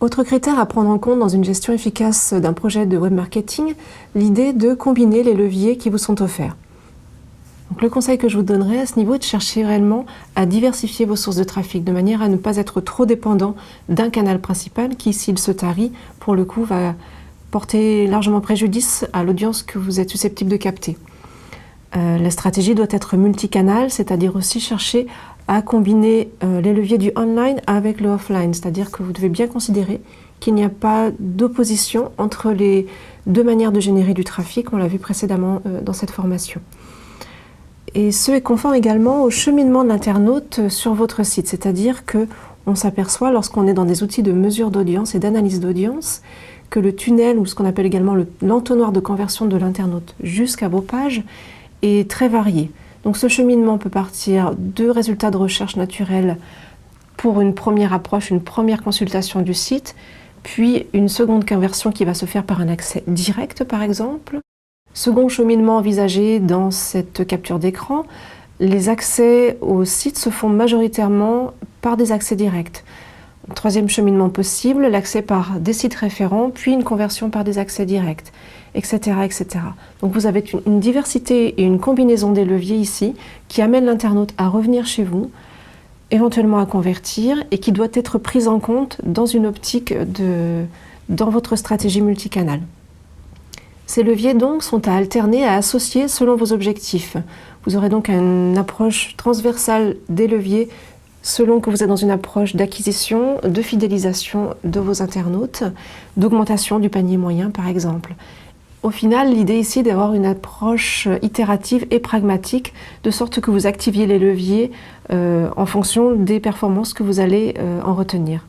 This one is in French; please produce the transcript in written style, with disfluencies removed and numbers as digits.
Autre critère à prendre en compte dans une gestion efficace d'un projet de web marketing, l'idée de combiner les leviers qui vous sont offerts. Donc, le conseil que je vous donnerai à ce niveau est de chercher réellement à diversifier vos sources de trafic, de manière à ne pas être trop dépendant d'un canal principal qui, s'il se tarit, pour le coup, va porter largement préjudice à l'audience que vous êtes susceptible de capter. La stratégie doit être multicanal, c'est-à-dire aussi chercher à combiner les leviers du online avec le offline, c'est-à-dire que vous devez bien considérer qu'il n'y a pas d'opposition entre les deux manières de générer du trafic, on l'a vu précédemment dans cette formation. Et ce est conforme également au cheminement de l'internaute sur votre site, c'est-à-dire qu'on s'aperçoit lorsqu'on est dans des outils de mesure d'audience et d'analyse d'audience que le tunnel, ou ce qu'on appelle également l'entonnoir de conversion de l'internaute jusqu'à vos pages, est très varié. Donc ce cheminement peut partir de résultats de recherche naturelle pour une première approche, une première consultation du site, puis une seconde conversion qui va se faire par un accès direct par exemple. Second cheminement envisagé dans cette capture d'écran, les accès au site se font majoritairement par des accès directs. Troisième cheminement possible, l'accès par des sites référents, puis une conversion par des accès directs, etc. etc. Donc vous avez une diversité et une combinaison des leviers ici qui amène l'internaute à revenir chez vous, éventuellement à convertir, et qui doit être prise en compte dans une optique dans votre stratégie multicanal. Ces leviers donc sont à alterner, à associer selon vos objectifs. Vous aurez donc une approche transversale des leviers selon que vous êtes dans une approche d'acquisition, de fidélisation de vos internautes, d'augmentation du panier moyen par exemple. Au final, l'idée ici est d'avoir une approche itérative et pragmatique, de sorte que vous activiez les leviers en fonction des performances que vous allez en retenir.